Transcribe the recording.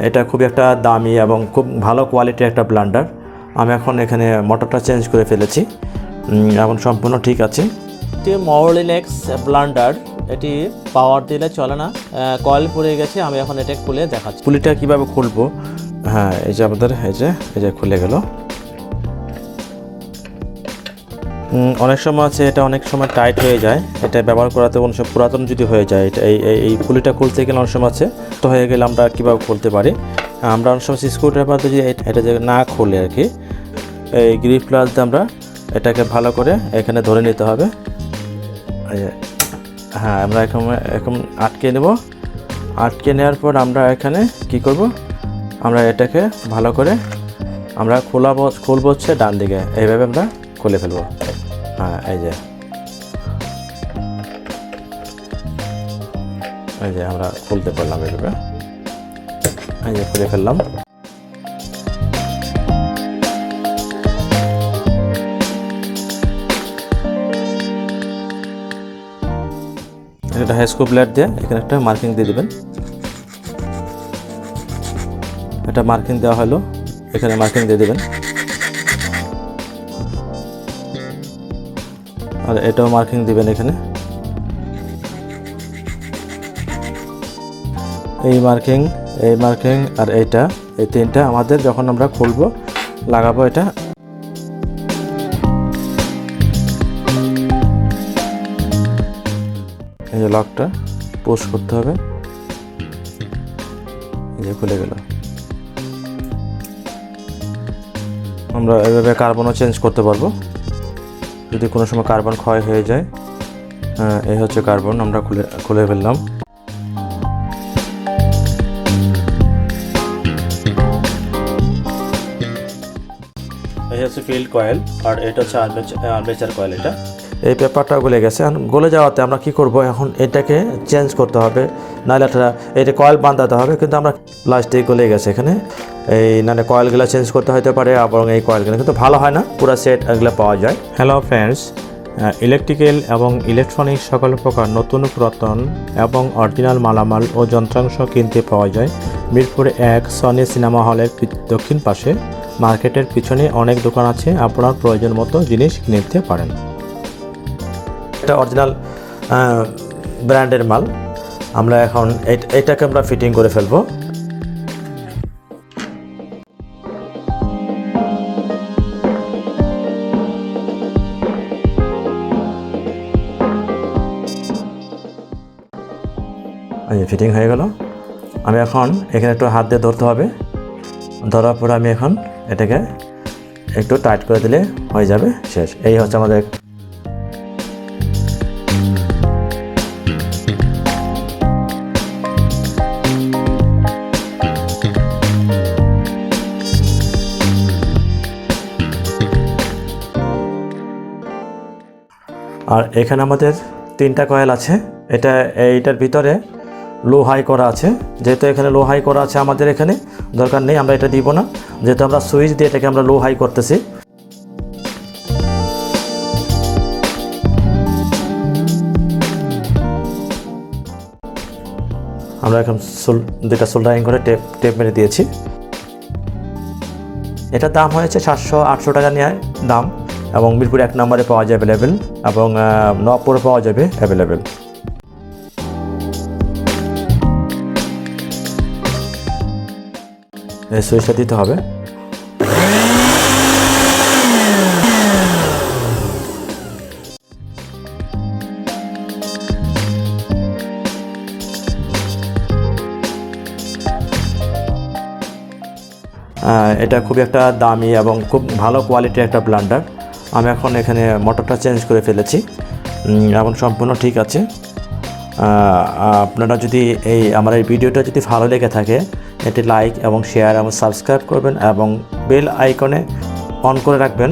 এটা খুব একটা দামি এবং খুব ভালো কোয়ালিটির একটা ব্লেন্ডার। আমি এখন এখানে মোটরটা চেঞ্জ করে ফেলেছি, এখন সম্পূর্ণ ঠিক আছে। এটি মৌলিনেক্স ব্লেন্ডার, এটি পাওয়ার দিলে চলে না, কয়েল পড়ে গেছে। আমি এখন এটা খুলে দেখাচ্ছি পুলিটা কীভাবে খুলবো। হ্যাঁ, এই যে আমাদের এই যে খুলে গেল। অনেক সময় আছে এটা অনেক সময় টাইট হয়ে যায়, এটা ব্যবহার করাতে অনেক সময় পুরাতন যদি হয়ে যায়, এটা এই পুলিটা খুলতে গেলে অনেক সময় আছে তো হয়ে গেলে আমরা কীভাবে খুলতে পারি। আমরা অনেক সময় স্ক্রুড্রাইভার দিয়ে এটা যে না খুলে আর কি, এই গ্রিপ প্লাস দিয়ে আমরা এটাকে ভালো করে এখানে ধরে নিতে হবে। হ্যাঁ, আমরা এখন আটকে নেব। আটকে নেওয়ার পর আমরা এখানে কি করব, আমরা এটাকে ভালো করে আমরা খুলবো হচ্ছে ডান দিকে, এইভাবে আমরা খুলে ফেলবো। হ্যাঁ, এই যে আমরা খুলতে পারলাম, এইভাবে এই যে খুলে ফেললাম। এটা হাই স্ক্রু ব্লেড দিয়ে এখানে একটা মার্কিং দিয়ে দেবেন। এটা মার্কিং দেওয়া হলো, এখানে মার্কিং দিয়ে দেবেন। আর এটাও মার্কিং দিবেন এখানে। এই মার্কিং আর এইটা, এই তিনটা আমাদের যখন আমরা খুলবো লাগাবো এটা। এই যে লকটা পুশ করতে হবে, এই যে খুলে গেল। আমরা এভাবে কার্বনও চেঞ্জ করতে পারবো যদি কোনো সময় কার্বন ক্ষয় হয়ে যায়। এই হচ্ছে কার্বন, আমরা খুলে ফেললাম। এই হচ্ছে ফিল্ড কয়েল, আর এটা হচ্ছে আর্মেচার কয়েল। এটা এই পেপারটা গলে গেছে, গলে যাওয়াতে আমরা কি করব, এখন এটাকে চেঞ্জ করতে হবে, নাহলে এটা কয়েল বাঁধাতে হবে। কিন্তু আমরা প্লাস্টিক গলে গেছে এখানে, এই নাহলে কয়েলগুলো চেঞ্জ করতে হতে পারে, এবং এই কয়েলগুলো কিন্তু ভালো হয় না, পুরো সেট এগুলো পাওয়া যায়। হ্যালো ফ্রেন্ডস, ইলেকট্রিক্যাল এবং ইলেকট্রনিক্স সকল প্রকার নতুন পুরাতন এবং অরিজিনাল মালামাল ও যন্ত্রাংশ কিনতে পাওয়া যায় মিরপুর 1 সনি সিনেমা হলের দক্ষিণ পাশে। মার্কেটের পিছনে অনেক দোকান আছে, আপনার প্রয়োজন মতো জিনিস কিনতে পারেন। এটা অরিজিনাল ব্র্যান্ডের মাল। আমরা এখন এটাকে আমরা ফিটিং করে ফেলবো। ফিটিং হয়ে গেল। আমি এখন এখানে একটু হাত দিয়ে ধরতে হবে, ধরার পরে আমি এখন এটাকে একটু টাইট করে দিলে হয়ে যাবে, শেষ। এই হচ্ছে আমাদের আর এখানে আমাদের 3টা কয়েল আছে। এইটার ভিতরে লো হাই করা আছে, যেহেতু এখানে লো হাই করা আছে আমাদের এখানে দরকার নেই, আমরা এটা দিব না, যেহেতু আমরা সুইচ দিয়ে এটাকে আমরা লো হাই করতেছি। আমরা এখন দুইটা সোল্ডারিং করে টেপ মেরে দিয়েছি। এটার দাম হয়েছে 700-800 টাকা নিয়ে দাম, এবং মিরপুর 1 নম্বরে পাওয়া যায় অ্যাভেলেবেল, এবং নবপুরে পাওয়া যাবে অ্যাভেলেবেল। এই সুইচটা দিতে হবে। এটা খুব একটা দামি এবং খুব ভালো কোয়ালিটির একটা ব্লেন্ডার। আমি এখন এখানে মোটরটা চেঞ্জ করে ফেলেছি, এখন সম্পূর্ণ ঠিক আছে। আপনারা যদি আমার এই ভিডিওটা যদি ভালো লেগে থাকে, এটি লাইক এবং শেয়ার এবং সাবস্ক্রাইব করবেন, এবং বেল আইকনে অন করে রাখবেন।